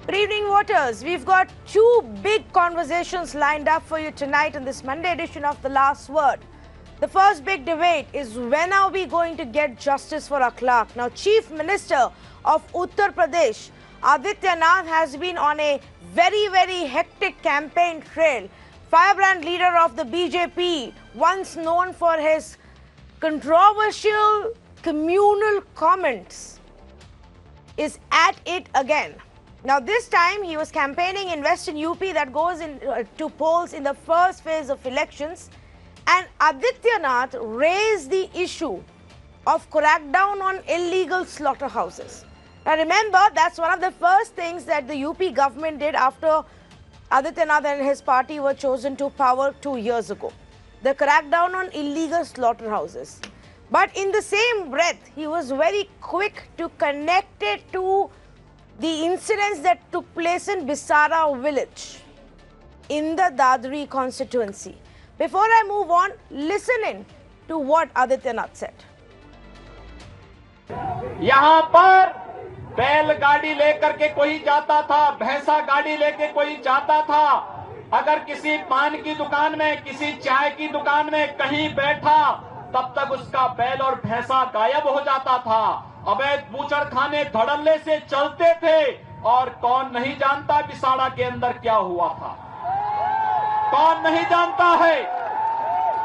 Good evening, voters. We've got two big conversations lined up for you tonight in this Monday edition of The Last Word. The first big debate is, when are we going to get justice for Akhlaq? Now, Chief Minister of Uttar Pradesh, Adityanath, has been on a very hectic campaign trail. Firebrand leader of the BJP, once known for his controversial communal comments, is at it again. Now, this time he was campaigning in Western UP that goes to polls in the first phase of elections, and Adityanath raised the issue of crackdown on illegal slaughterhouses. Now, remember, that's one of the first things that the UP government did after Adityanath and his party were chosen to power 2 years ago. The crackdown on illegal slaughterhouses. But in the same breath, he was very quick to connect it to the incidents that took place in Bisara village in the Dadri constituency. Before I move on, listen in to what Adityanath said. यहाँ पर बैलगाड़ी लेकर के कोई जाता था, भैंसा गाड़ी लेके कोई जाता था। अगर किसी पान की दुकान में, किसी चाय की दुकान में कहीं बैठा, तब तक उसका बैल और भैंसा गायब हो जाता था। अवैध बूचड़खाने धड़ल्ले से चलते थे और कौन नहीं जानता बिसाड़ा के अंदर क्या हुआ था। कौन नहीं जानता है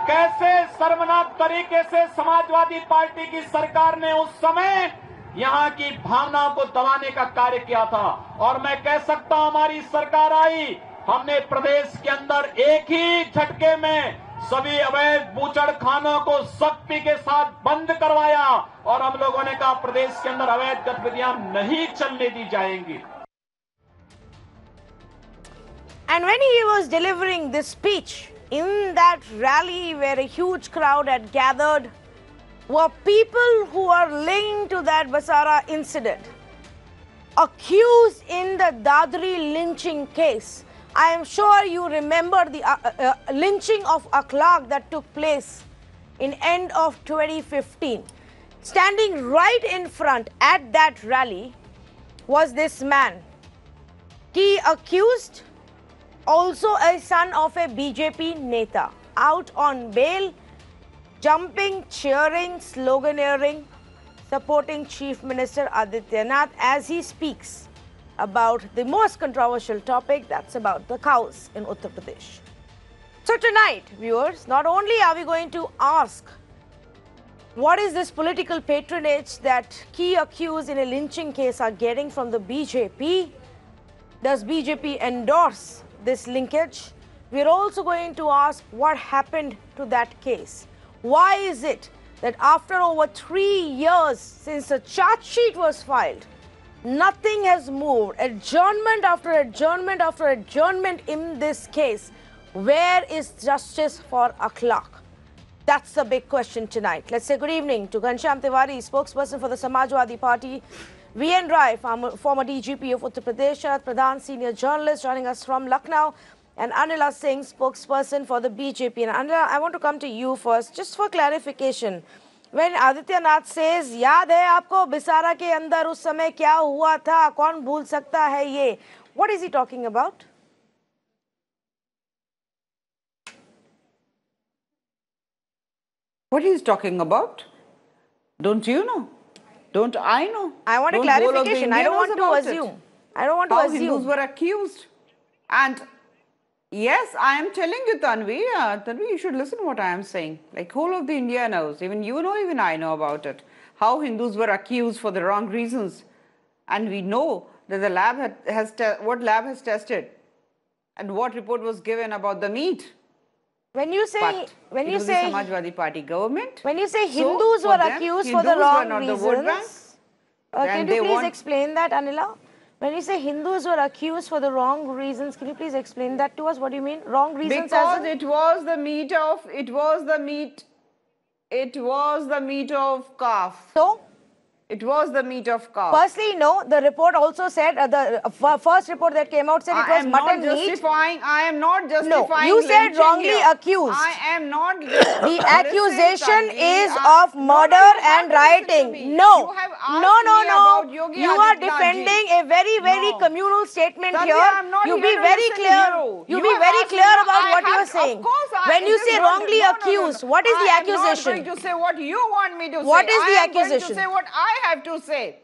कैसे शर्मनाक तरीके से समाजवादी पार्टी की सरकार ने उस समय यहां की भावनाओं को दबाने का कार्य किया था। और मैं कह सकता हूं, हमारी सरकार आई, हमने प्रदेश के अंदर एक ही झटके में सभी अवैध बूचड़खानों को सख्ती के साथ बंद करवाया और हम लोगों ने कहा प्रदेश के अंदर अवैध गतिविधियां नहीं चलने दी जाएंगी। And when he was delivering this speech in that rally where a huge crowd had gathered were people who are linked to that Bisara incident, accused in the Dadri lynching case. I am sure you remember the lynching of Akhlaq that took place in end of 2015. Standing right in front at that rally was this man. He accused, also a son of a BJP Neta, out on bail, jumping, cheering, sloganeering, supporting Chief Minister Adityanath as he speaks about the most controversial topic, that's about the cows in Uttar Pradesh. So tonight, viewers, not only are we going to ask what is this political patronage that key accused in a lynching case are getting from the BJP, does BJP endorse this linkage? We're also going to ask what happened to that case. Why is it that after over 3 years since a charge sheet was filed, nothing has moved? Adjournment after adjournment after adjournment in this case. Where is justice for Akhlaq? That's the big question tonight. Let's say good evening to Ghanshyam Tiwari, spokesperson for the Samajwadi Party, V.N. Rai, former DGP of Uttar Pradesh, Sharad Pradhan, senior journalist, joining us from Lucknow, and Anila Singh, spokesperson for the BJP. And Anila, I want to come to you first, just for clarification. When Adityanath says, याद है आपको बिसारा के अंदर उस समय क्या हुआ था, कौन भूल सकता है ये? What is he talking about? What he's talking about? Don't you know? Don't I know? I want a clarification. I don't want to assume. I don't want to assume. How Hindus were accused. And yes, I am telling you, Tanvi, Tanvi, you should listen to what I am saying. Like, whole of the India knows. Even you know, even I know about it. How Hindus were accused for the wrong reasons. And we know that the lab what lab has tested and what report was given about the meat. When you say, the Samajwadi Party government. When you say Hindus were accused for the wrong reasons, can you please explain that, Anila? When you say Hindus were accused for the wrong reasons, can you please explain that to us? What do you mean? Wrong reasons? Because it was the meat of calf. It was the meat of cow. Firstly, no. The report also said, first report that came out said it was mutton meat. I am not justifying. No, you said wrongly accused. I am not. The accusation is of murder and rioting. No, no. You are defending a very communal statement here. You be very clear. You be very clear about what you are saying. When you say wrongly accused, what is the accusation? I am not going to say what you want me to say. What is the accusation? I am going to say what I have to say.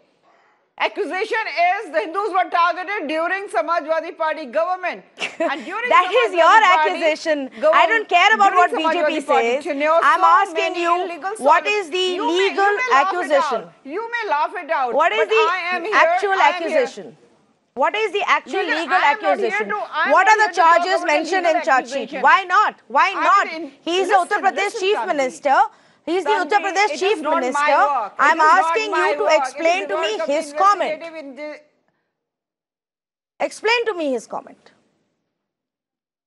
Accusation is the Hindus were targeted during Samajwadi Party government. And during that is your accusation. I don't care about what BJP says. I'm asking you, what is the legal accusation? You may laugh it out. What is the actual accusation? What is the actual legal accusation? What are the charges mentioned in charge sheet? Why not? Why not? He is the Uttar Pradesh Chief Minister. He is the Uttar Pradesh Chief Minister. I am asking you to explain to me his comment. Explain to me his comment.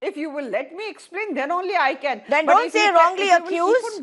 If you will let me explain, then only I can. Then don't say wrongly accused,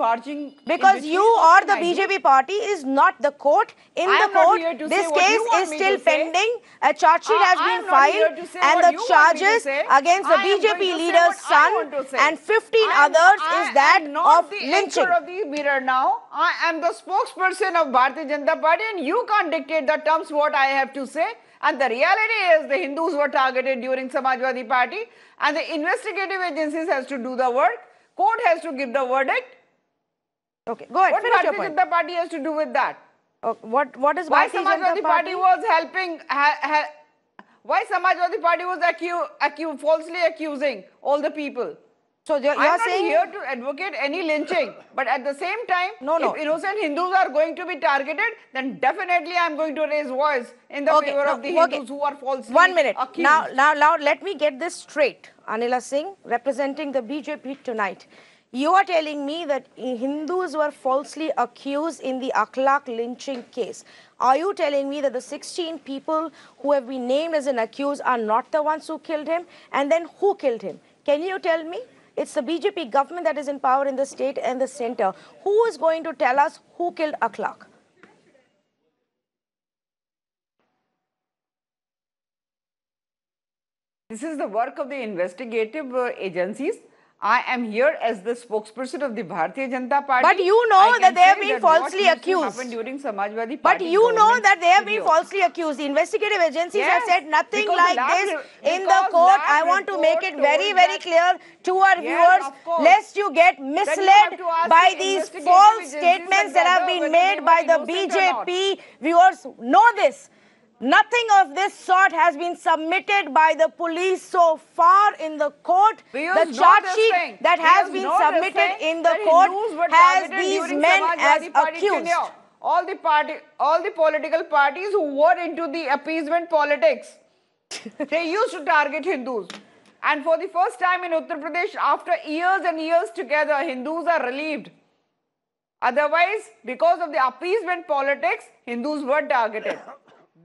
because you or the BJP party is not the court. In the court, this case is still pending. A charge sheet has been filed, and the charges against the BJP leader's son and 15 others is that of lynching. I am not the anchor of the mirror now. I am the spokesperson of Bharatiya Janata Party, and you can't dictate the terms what I have to say. And the reality is the Hindus were targeted during Samajwadi Party, and the investigative agencies has to do the work. Court has to give the verdict. Okay, go ahead. What Bharatiya Janata Party has to do with that? What is why Bharatiya Samajwadi Party was helping? Why Samajwadi Party was falsely accusing all the people? So you are saying here to advocate any lynching, but at the same time, if innocent Hindus are going to be targeted, then definitely I am going to raise voice in the favor of the Hindus who are falsely 1 minute. accused. Now, let me get this straight. Anila Singh, representing the BJP tonight. You are telling me that Hindus were falsely accused in the Akhlaq lynching case. Are you telling me that the 16 people who have been named as an accused are not the ones who killed him? And then who killed him? Can you tell me? It's the BJP government that is in power in the state and the center. Who is going to tell us who killed Akhlaq? This is the work of the investigative agencies. I am here as the spokesperson of the Bharatiya Janata Party. But you know that they have been falsely accused. During Samajwadi Party but you know that they have been falsely accused. The investigative agencies have said nothing like this in the court. I want to make it very clear to our viewers, lest you get misled by these false statements that have been made by the BJP. Viewers know this. Nothing of this sort has been submitted by the police so far in the court. The charge sheet that has been submitted in the court has these men as accused. All the political parties who were into the appeasement politics, they used to target Hindus. And for the first time in Uttar Pradesh, after years and years together, Hindus are relieved. Otherwise, because of the appeasement politics, Hindus were targeted.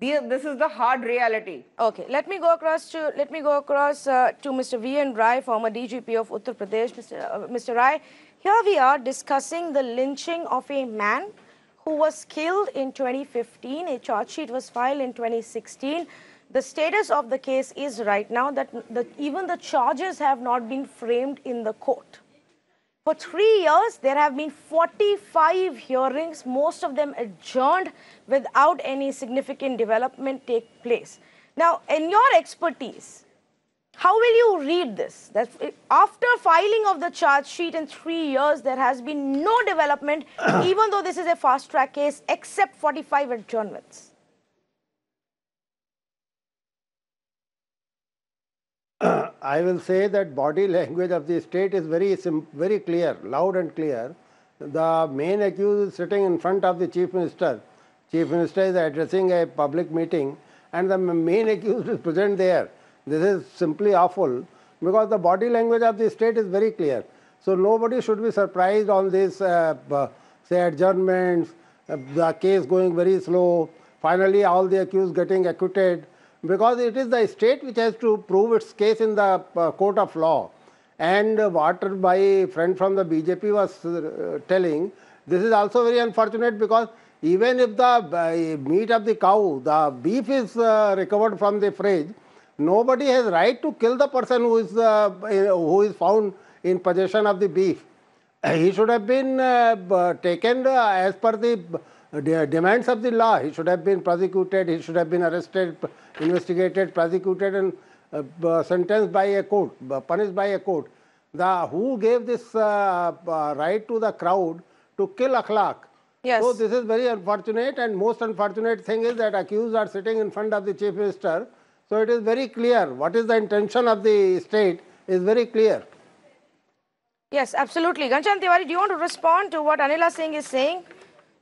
This is the hard reality. Okay, let me go across to Mr. V.N. Rai, former DGP of Uttar Pradesh. Mr. Rai, here we are discussing the lynching of a man who was killed in 2015. A charge sheet was filed in 2016. The status of the case is right now that even the charges have not been framed in the court. For 3 years, there have been 45 hearings, most of them adjourned without any significant development take place. Now, in your expertise, how will you read this? That after filing of the charge sheet in 3 years, there has been no development, even though this is a fast-track case, except 45 adjournments. I will say that body language of the state is very clear, loud and clear. The main accused is sitting in front of the Chief Minister. Chief Minister is addressing a public meeting and the main accused is present there. This is simply awful because the body language of the state is very clear. So nobody should be surprised on this, say, adjournments, the case going very slow, finally all the accused getting acquitted. Because it is the state which has to prove its case in the court of law. And what my friend from the BJP was telling, this is also very unfortunate because even if the meat of the cow, the beef is recovered from the fridge, nobody has right to kill the person who is found in possession of the beef. He should have been taken as per the demands of the law. He should have been prosecuted, he should have been arrested, investigated, prosecuted, and sentenced by a court, punished by a court. Who gave this right to the crowd to kill Akhlaq? Yes. So this is very unfortunate, and most unfortunate thing is that accused are sitting in front of the Chief Minister. So it is very clear what is the intention of the state is very clear. Yes, absolutely. Ghanshyam Tiwari, do you want to respond to what Anila Singh is saying?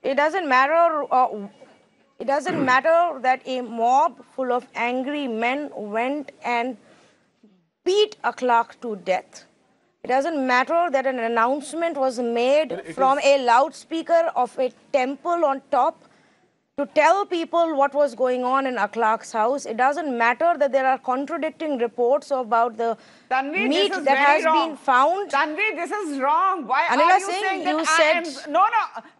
It doesn't matter. It doesn't matter that a mob full of angry men went and beat Akhlaq to death. It doesn't matter that an announcement was made from a loudspeaker of a temple on top to tell people what was going on in Akhlaq's house. It doesn't matter that there are contradicting reports about the Tanvi, meat that has been found. Tanvi, this is wrong. Why Anila are you Singh, saying that you I said, am... No.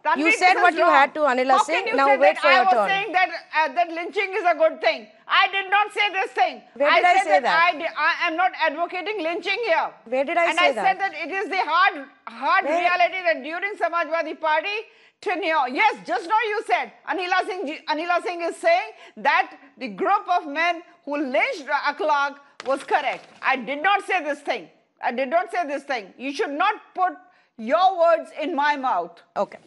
Tanvi, you said what you had to, Anila How Singh. can you Now say wait that for your I was turn. saying that lynching is a good thing? I did not say this thing. Where did I said say that? I am not advocating lynching here. Where did I and say that? And I said that it is the hard reality that during Samajwadi Party tenure, yes, just now you said, Anila Singh is saying that the group of men who lynched Akhlaq was correct. I did not say this thing. I did not say this thing. You should not put your words in my mouth. Okay.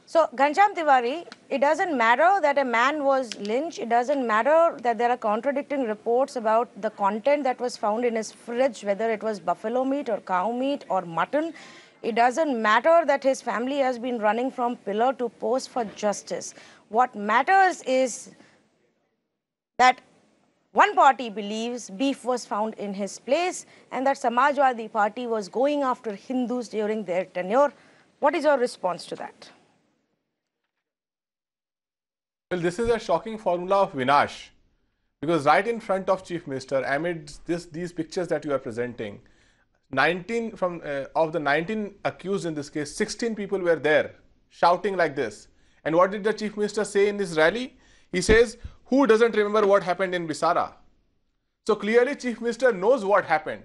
So, Ghanshyam Tiwari, it doesn't matter that a man was lynched. It doesn't matter that there are contradicting reports about the content that was found in his fridge, whether it was buffalo meat or cow meat or mutton. It doesn't matter that his family has been running from pillar to post for justice. What matters is that one party believes beef was found in his place and that Samajwadi Party was going after Hindus during their tenure. What is your response to that? Well, this is a shocking formula of Vinash, because right in front of Chief Minister, amid these pictures that you are presenting, 19 of the 19 accused in this case, 16 people were there shouting like this. And what did the Chief Minister say in this rally? He says, who doesn't remember what happened in Bisara? So clearly Chief Minister knows what happened.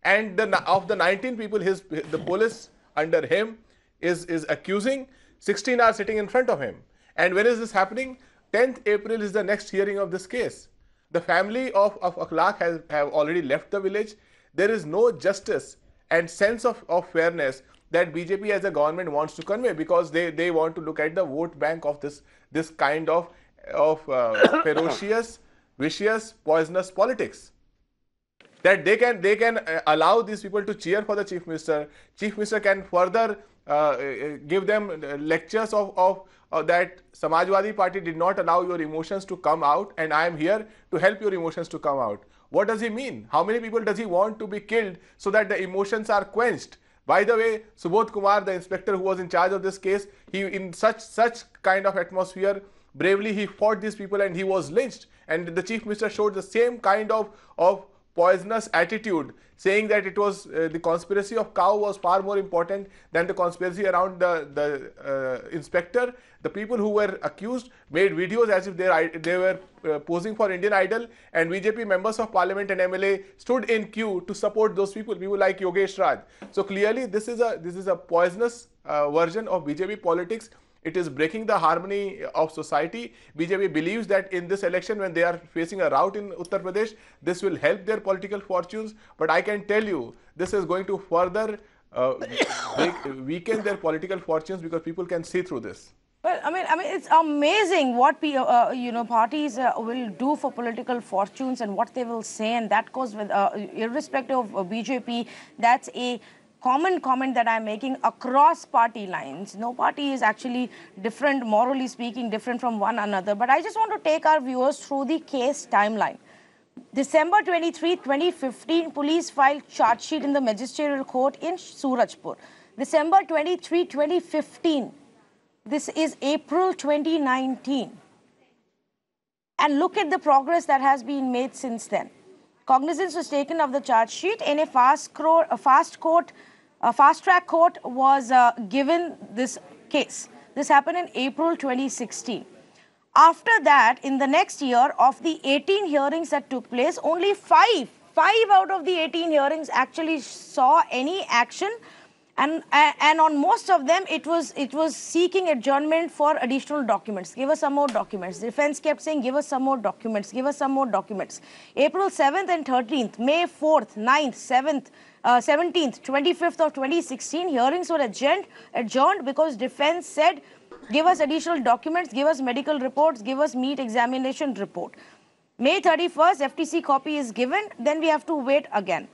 And of the 19 people, the police under him is accusing, 16 are sitting in front of him. And when is this happening? 10th April is the next hearing of this case. The family of Akhlaq have already left the village. There is no justice and sense of fairness that BJP as a government wants to convey, because they want to look at the vote bank of this kind of ferocious, vicious, poisonous politics. That they can allow these people to cheer for the Chief Minister. Chief Minister can further give them lectures of that Samajwadi Party did not allow your emotions to come out, and I am here to help your emotions to come out. What does he mean? How many people does he want to be killed so that the emotions are quenched? By the way, Subodh Kumar, the inspector who was in charge of this case, he in such kind of atmosphere, bravely he fought these people and he was lynched. And the Chief Minister showed the same kind of poisonous attitude, saying that it was the conspiracy of cow was far more important than the conspiracy around the inspector. The people who were accused made videos as if they were posing for Indian Idol, and BJP members of parliament and MLA stood in queue to support those people like Yogesh Raj. So clearly this is a poisonous version of BJP politics. It is breaking the harmony of society. BJP believes that in this election, when they are facing a rout in Uttar Pradesh, this will help their political fortunes. But I can tell you, this is going to further weaken their political fortunes, because people can see through this. Well, I mean, it's amazing what parties will do for political fortunes and what they will say, and that goes with irrespective of BJP. That's a common comment that I'm making across party lines. No party is actually different, morally speaking, different from one another. But I just want to take our viewers through the case timeline. December 23, 2015, police filed charge sheet in the magisterial court in Surajpur. December 23, 2015. This is April 2019. And look at the progress that has been made since then. Cognizance was taken of the charge sheet and a fast track court was given this case. This happened in April 2016. After that, in the next year, of the 18 hearings that took place, only five out of the 18 hearings actually saw any action. And on most of them, it was seeking adjournment for additional documents. Give us some more documents. The defense kept saying, give us some more documents, give us some more documents. April 7th and 13th, May 4th, 9th, 7th, 17th, 25th of 2016, hearings were adjourned because defense said, give us additional documents, give us medical reports, give us meat examination report. May 31st, FTC copy is given, then we have to wait again.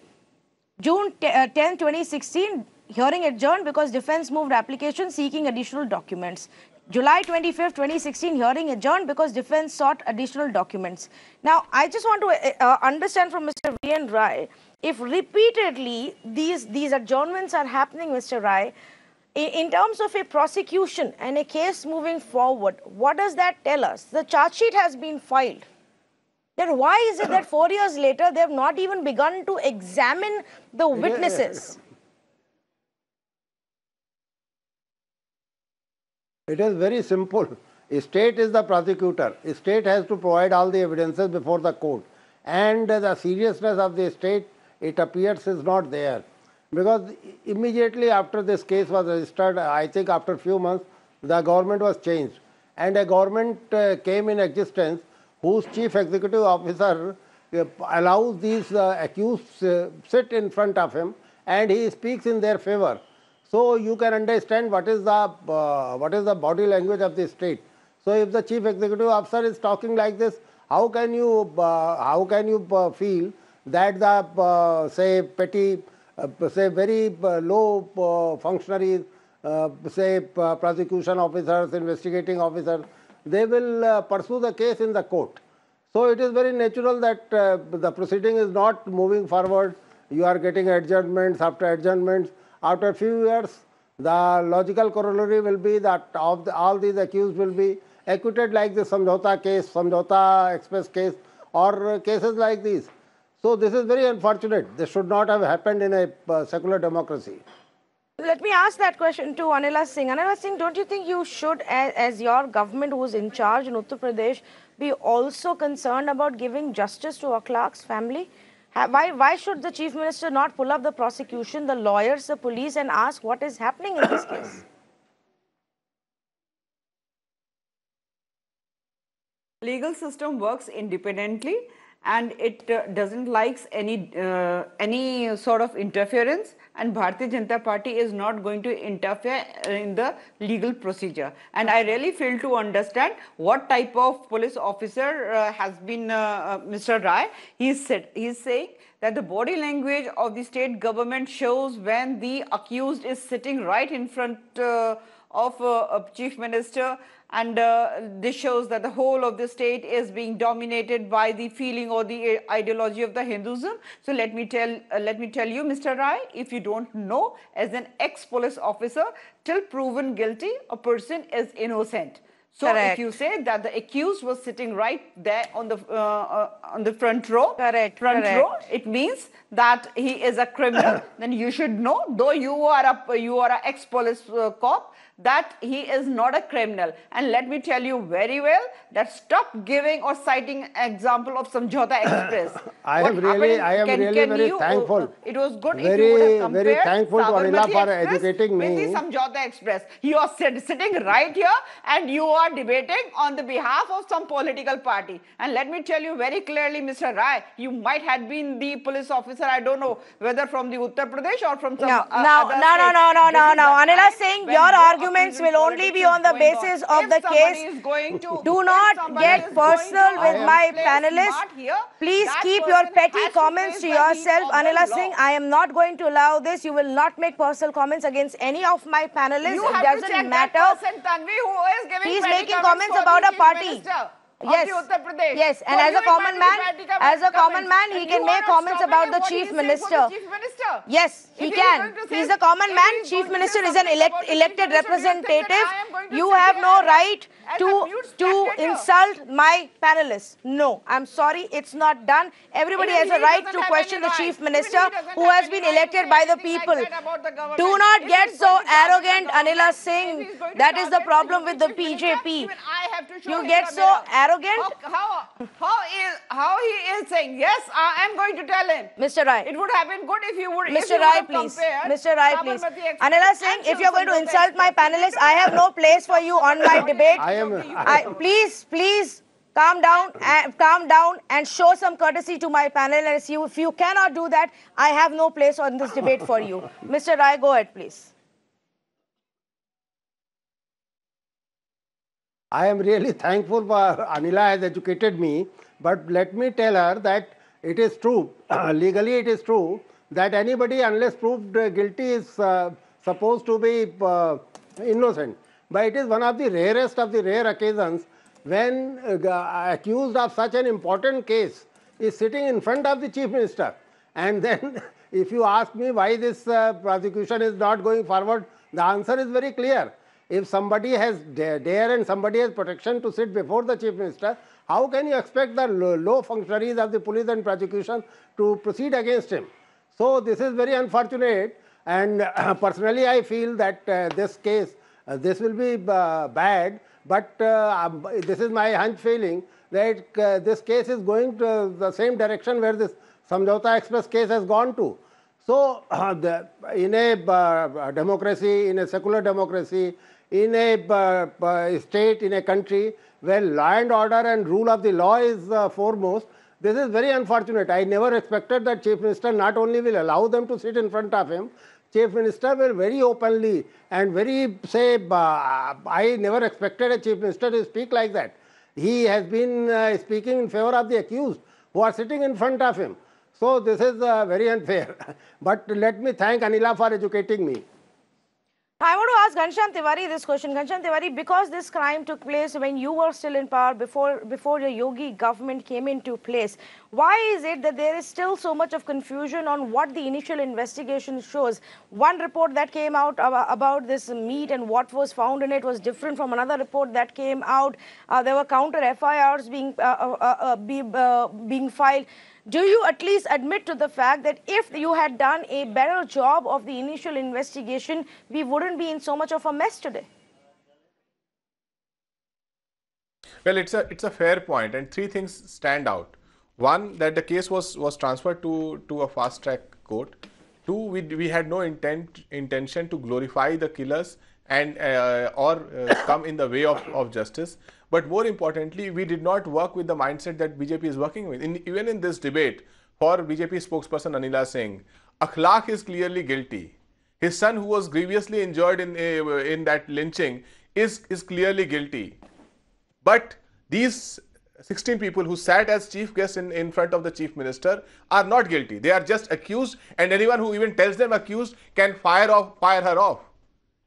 June 10, 2016, hearing adjourned because defense moved application seeking additional documents. July 25th, 2016, hearing adjourned because defense sought additional documents. Now, I just want to understand from Mr. V.N. Rai, if repeatedly these adjournments are happening, Mr. Rai, in terms of a prosecution and a case moving forward, what does that tell us? The charge sheet has been filed. Then why is it that 4 years later, they have not even begun to examine the witnesses? It is very simple. A state is the prosecutor. A state has to provide all the evidences before the court. And the seriousness of the state, it appears, is not there. Because immediately after this case was registered, I think after a few months, the government was changed. And a government came in existence whose chief executive officer allows these accused sit in front of him and he speaks in their favor. So you can understand what is the body language of the state. So if the chief executive officer is talking like this, how can you feel that the say petty, say very low functionaries, say prosecution officers, investigating officers, they will pursue the case in the court. So it is very natural that the proceeding is not moving forward. You are getting adjournments after adjournments. After a few years, the logical corollary will be that all these accused will be acquitted, like the Samjhauta case, Samjhauta Express case, or cases like these. So this is very unfortunate. This should not have happened in a secular democracy. Let me ask that question to Anila Singh. Anila Singh, don't you think you should, as your government who is in charge in Uttar Pradesh, be also concerned about giving justice to Akhlaq's family? Why should the Chief Minister not pull up the prosecution, the lawyers, the police and ask what is happening in this case? Legal system works independently and it doesn't like any sort of interference, and Bharatiya Janata Party is not going to interfere in the legal procedure. And I really fail to understand what type of police officer has been Mr. Rai. He's saying that the body language of the state government shows when the accused is sitting right in front of a chief minister, and this shows that the whole of the state is being dominated by the feeling or the ideology of the Hinduism. So let me tell you, Mr. Rai, if you don't know, as an ex-police officer, till proven guilty, a person is innocent. So Correct. If you say that the accused was sitting right there on the front row, Correct. row, it means that he is a criminal. Then you should know, though you are a ex-police cop, that he is not a criminal. And let me tell you very well that stop giving or citing example of Samjhauta Express. I am really very thankful. It was good if you would have compared very thankful to Anila Sabarmati for Express educating me. with the Samjhauta Express. You are sitting right here and you are debating on the behalf of some political party. And let me tell you very clearly, Mr. Rai, you might have been the police officer, I don't know, whether from the Uttar Pradesh or from some other state. No. Anila Singh, your arguments will only be on the basis of the case. Do not get personal with my panelists. Please keep your petty comments to yourself. Anila Singh, I am not going to allow this. You will not make personal comments against any of my panelists. It doesn't matter. He is making comments about a party. Yes, and as a common man, he can make comments about the chief minister. Yes, he can. He is a common man. Chief minister is an elected representative. You have no right as a mute to spectator. insult my panelists. No, I'm sorry, it's not done. Everybody Even has a he right doesn't to have question any the right. chief Even he minister doesn't who have has any been right to elected say by the anything like people. that about the government. Do not If get he's so going to target the arrogant, government, Anila if Singh. he's going to That is the target problem the with the chief minister, BJP. even I have to show You him get the so mirror. arrogant. How he is saying, yes, I am going to tell him. Mr. Rai. It would have been good if you would, Mr. Rai, please. Mr. Rai, please. Anila Singh, if you're going to insult my panelists, I have no place for you on my debate. Please calm down and show some courtesy to my panelists. If you cannot do that, I have no place on this debate for you. Mr. Rai, go ahead, please. I am really thankful for Anila has educated me, but let me tell her that it is true, legally it is true, that anybody unless proved guilty is supposed to be innocent. But it is one of the rarest of the rare occasions when accused of such an important case is sitting in front of the chief minister. And then if you ask me why this prosecution is not going forward, the answer is very clear. If somebody has dare and somebody has protection to sit before the chief minister, how can you expect the low functionaries of the police and prosecution to proceed against him? So this is very unfortunate, and personally I feel that this case, this will be bad, but this is my hunch feeling that this case is going to the same direction where this Samjhauta Express case has gone to. So in a democracy, in a secular democracy, in a state, in a country where law and order and rule of the law is foremost, this is very unfortunate. I never expected that Chief Minister not only will allow them to sit in front of him, Chief Minister will very openly and very I never expected a Chief Minister to speak like that. He has been speaking in favor of the accused who are sitting in front of him. So this is very unfair. But let me thank Anila for educating me. I want to ask Ghanshyam Tiwari this question. Ghanshyam Tiwari, because this crime took place when you were still in power, before the Yogi government came into place, why is it that there is still so much of confusion on what the initial investigation shows? One report that came out about this meat and what was found in it was different from another report that came out. There were counter FIRs being filed. Do you at least admit to the fact that if you had done a better job of the initial investigation, we wouldn't be in so much of a mess today? Well, it's a fair point, and three things stand out. One, that the case was transferred to a fast track court. Two, we had no intention to glorify the killers and or come in the way of justice. But more importantly, we did not work with the mindset that BJP is working with. Even in this debate, for BJP spokesperson Anila Singh, Akhlaq is clearly guilty. His son, who was grievously injured in that lynching, is clearly guilty. But these 16 people who sat as chief guests in front of the chief minister are not guilty. They are just accused, and anyone who even tells them accused can fire her off.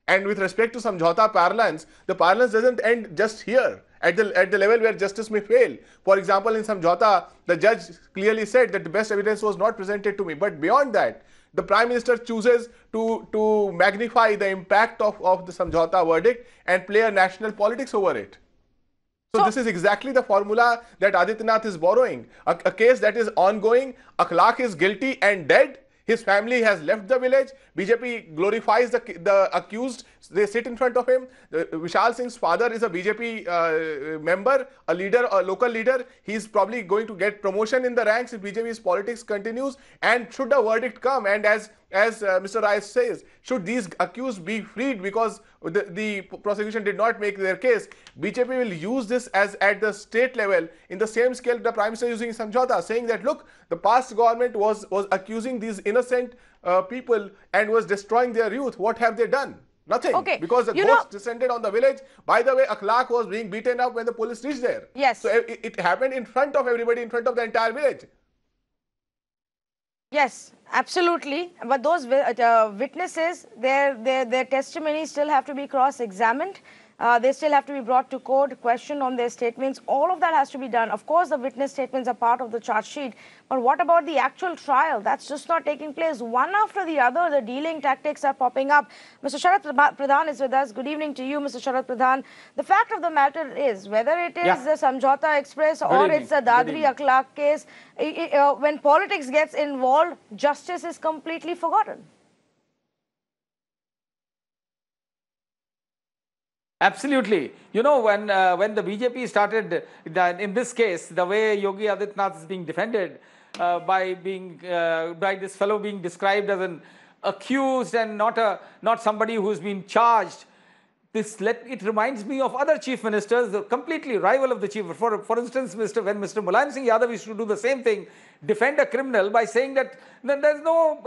And with respect to Samjhauta parlance, the parlance doesn't end just here, at the level where justice may fail. For example, in Samjhauta, the judge clearly said that the best evidence was not presented to me. But beyond that, the Prime Minister chooses to magnify the impact of the Samjhauta verdict and play a national politics over it. So this is exactly the formula that Adityanath is borrowing. A case that is ongoing, Akhlaq is guilty and dead. His family has left the village. BJP glorifies the accused. They sit in front of him. Vishal Singh's father is a BJP member, a leader, a local leader. He's probably going to get promotion in the ranks if BJP's politics continues. And should a verdict come, and as Mr. Rai says, should these accused be freed because the prosecution did not make their case, BJP will use this as at the state level in the same scale the Prime Minister is using Samjhauta, saying that look, the past government was accusing these innocent people and was destroying their youth. What have they done? Nothing. Okay. Because the ghost descended on the village. By the way, Akhlaq was being beaten up when the police reached there. Yes. So it happened in front of everybody, in front of the entire village. Yes, absolutely. But those witnesses, their testimony still have to be cross-examined. They still have to be brought to court, questioned on their statements. All of that has to be done. Of course, the witness statements are part of the charge sheet. But what about the actual trial? That's just not taking place. One after the other, the dealing tactics are popping up. Mr. Sharat Pradhan is with us. Good evening to you, Mr. Sharat Pradhan. The fact of the matter is, whether it is the Samjhauta Express or it's the Dadri Akhlaq case, when politics gets involved, justice is completely forgotten. Absolutely. You know, when the BJP started, in this case, the way Yogi Adityanath is being defended by this fellow being described as an accused and not somebody who's been charged, it reminds me of other chief ministers, completely rival of the chief. For instance, when Mr. Mulayam Singh Yadav used to do the same thing, defend a criminal by saying that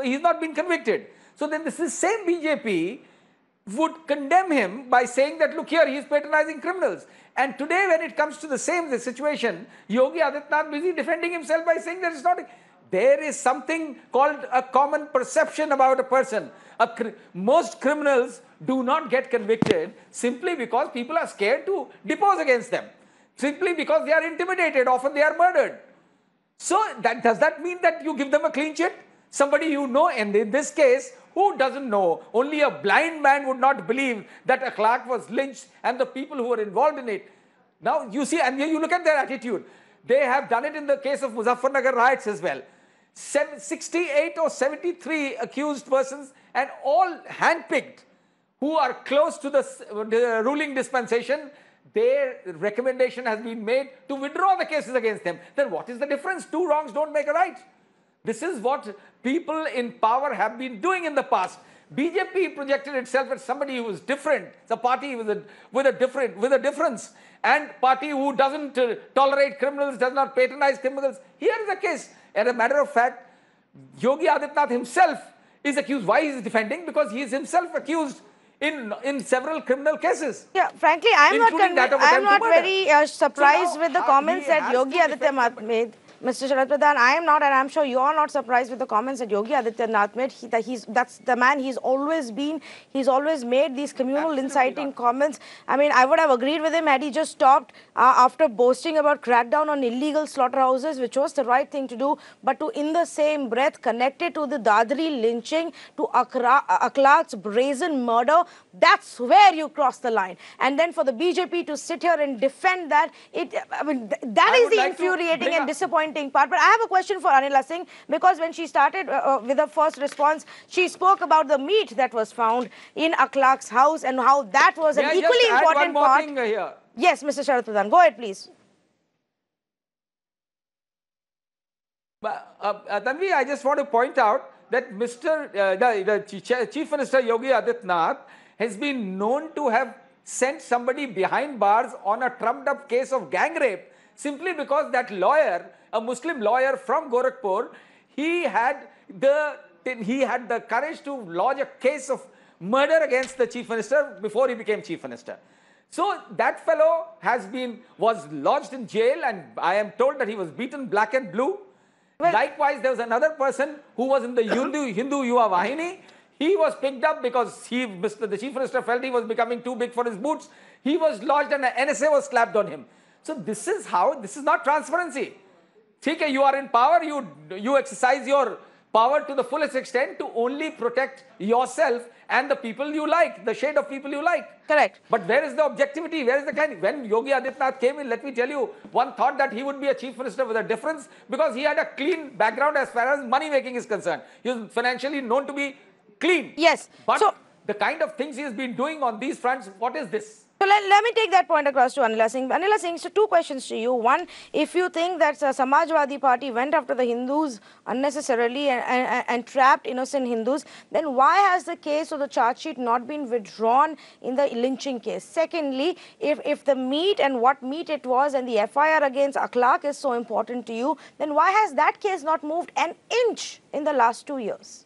he's not been convicted. So then this is same BJP would condemn him by saying that, look here, he is patronizing criminals. And today when it comes to the same situation, Yogi Adityanath busy defending himself by saying that it's not. There is something called a common perception about a person. Most criminals do not get convicted simply because people are scared to depose against them. Simply because they are intimidated, often they are murdered. So does that mean that you give them a clean chit? Somebody you know, and in this case, who doesn't know? Only a blind man would not believe that Akhlaq was lynched and the people who were involved in it. Now you see, and you look at their attitude. They have done it in the case of Muzaffarnagar riots as well. 68 or 73 accused persons, and all handpicked, who are close to the ruling dispensation. Their recommendation has been made to withdraw the cases against them. Then what is the difference? Two wrongs don't make a right. This is what people in power have been doing in the past. BJP projected itself as somebody who was different. It's a party with a difference, and party who doesn't tolerate criminals, does not patronize criminals. Here is the case. As a matter of fact, Yogi Adityanath himself is accused. Why he is defending? Because he is himself accused in several criminal cases. Yeah, frankly, I'm not very surprised with the comments that Yogi Adityanath made. Mr. Sharat Pradhan, I am not, and I'm sure you are not surprised with the comments that Yogi Adityanath made. That's the man he's always been. He's always made these communal inciting comments. I mean, I would have agreed with him had he just stopped after boasting about crackdown on illegal slaughterhouses, which was the right thing to do. But to, in the same breath, connect it to the Dadri lynching, to Akhlaq's brazen murder, that's where you cross the line. And then for the BJP to sit here and defend that, that is the infuriating and disappointing part. But I have a question for Anila Singh, because when she started with her first response, she spoke about the meat that was found in Akhlaq's house and how that was an equally important part. Thing here. Yes, Mr. Sharat Pradhan, go ahead, please. Tanvi, I just want to point out that the Chief Minister Yogi Adityanath has been known to have sent somebody behind bars on a trumped-up case of gang rape, simply because that lawyer, a Muslim lawyer from Gorakhpur, he had the courage to lodge a case of murder against the Chief Minister before he became Chief Minister. So that fellow was lodged in jail, and I am told that he was beaten black and blue. Well, likewise, there was another person who was in the Hindu Yuva Vahini. He was picked up because the Chief Minister felt he was becoming too big for his boots. He was lodged and an NSA was slapped on him. So this is not transparency. Okay, you are in power, you exercise your power to the fullest extent to only protect yourself and the people you like, the shade of people you like. Correct. But where is the objectivity? Where is the kind? When Yogi Adityanath came in, let me tell you, one thought that he would be a chief minister with a difference, because he had a clean background as far as money making is concerned. He was financially known to be clean. Yes. But the kind of things he has been doing on these fronts, what is this? So let me take that point across to Anila Singh. Anila Singh, so two questions to you. One, if you think that Samajwadi Party went after the Hindus unnecessarily and trapped innocent Hindus, then why has the case or the charge sheet not been withdrawn in the lynching case? Secondly, if the meat and what meat it was and the FIR against Akhlaq is so important to you, then why has that case not moved an inch in the last 2 years?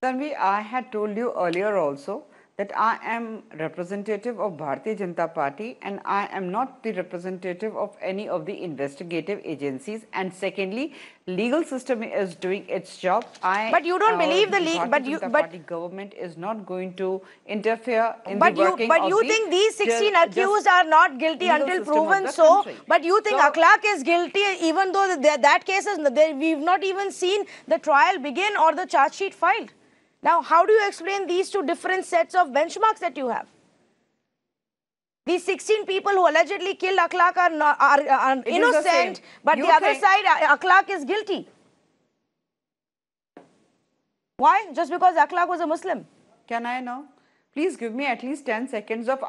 Tanvi, I had told you earlier also that I am representative of Bharatiya Janata Party and I am not the representative of any of the investigative agencies. And secondly, legal system is doing its job. But you don't believe the Party government is not going to interfere in the working But you think these 16 accused are not guilty until proven so? Country. But you think Akhlaq is guilty even though that case is, we've not even seen the trial begin or the charge sheet filed. Now, how do you explain these two different sets of benchmarks that you have? These 16 people who allegedly killed Akhlaq are innocent, but the other side, Akhlaq is guilty. Why? Just because Akhlaq was a Muslim. Can I know? Please give me at least 10 seconds of...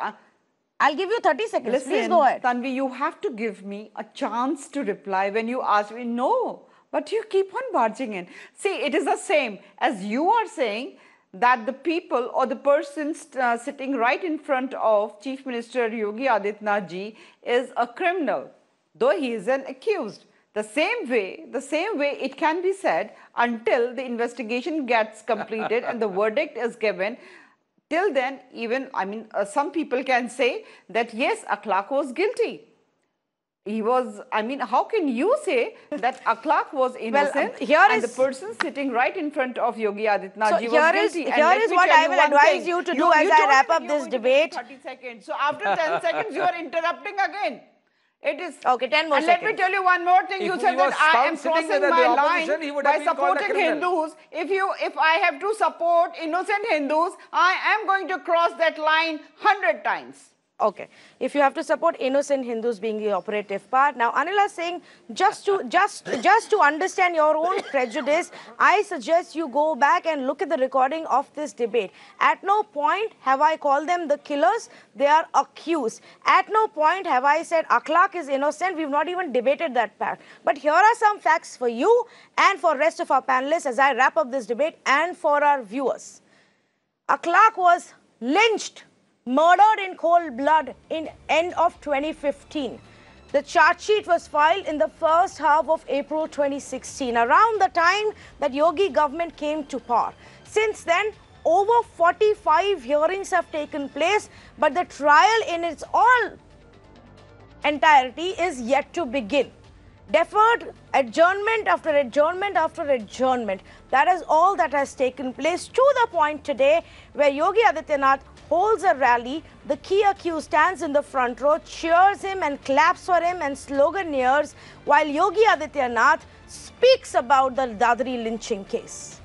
I'll give you 30 seconds. Listen, please go ahead. Tanvi, you have to give me a chance to reply when you ask me. No. But you keep on barging in. See, it is the same as you are saying that the people or the person sitting right in front of Chief Minister Yogi Adityanath ji is a criminal, though he is an accused. The same way it can be said until the investigation gets completed and the verdict is given. Till then, even, some people can say that yes, Akhlaq was guilty. He was, how can you say that Akhlaq was innocent and the person sitting right in front of Yogi Adityanath ji was guilty? Here is what I will advise you to do as I wrap up this debate. 30 seconds. So after 10 seconds, you are interrupting again. It is... Okay, 10 more and seconds. let me tell you one more thing. You said that I am crossing my line by supporting Hindus. If I have to support innocent Hindus, I am going to cross that line 100 times. Okay, if you have to support innocent Hindus being the operative part. Now, Anila is saying, just to understand your own prejudice, I suggest you go back and look at the recording of this debate. At no point have I called them the killers. They are accused. At no point have I said Akhlaq is innocent. We've not even debated that part. But here are some facts for you and for rest of our panelists as I wrap up this debate and for our viewers. Akhlaq was lynched, murdered in cold blood in end of 2015. The charge sheet was filed in the first half of April 2016, around the time that Yogi government came to power. Since then, over 45 hearings have taken place, but the trial in its entirety is yet to begin. Deferred adjournment after adjournment after adjournment. That is all that has taken place to the point today where Yogi Adityanath holds a rally. The key accused stands in the front row, cheers him and claps for him and sloganeers while Yogi Adityanath speaks about the Dadri lynching case.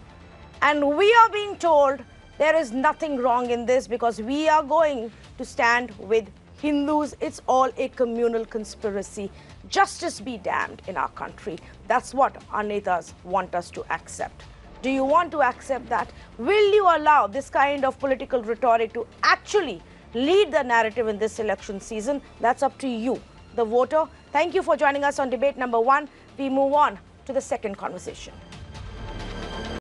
And we are being told there is nothing wrong in this because we are going to stand with Hindus. It's all a communal conspiracy. Justice be damned in our country. That's what our netas want us to accept. Do you want to accept that? Will you allow this kind of political rhetoric to actually lead the narrative in this election season? That's up to you, the voter. Thank you for joining us on debate number 1. We move on to the second conversation.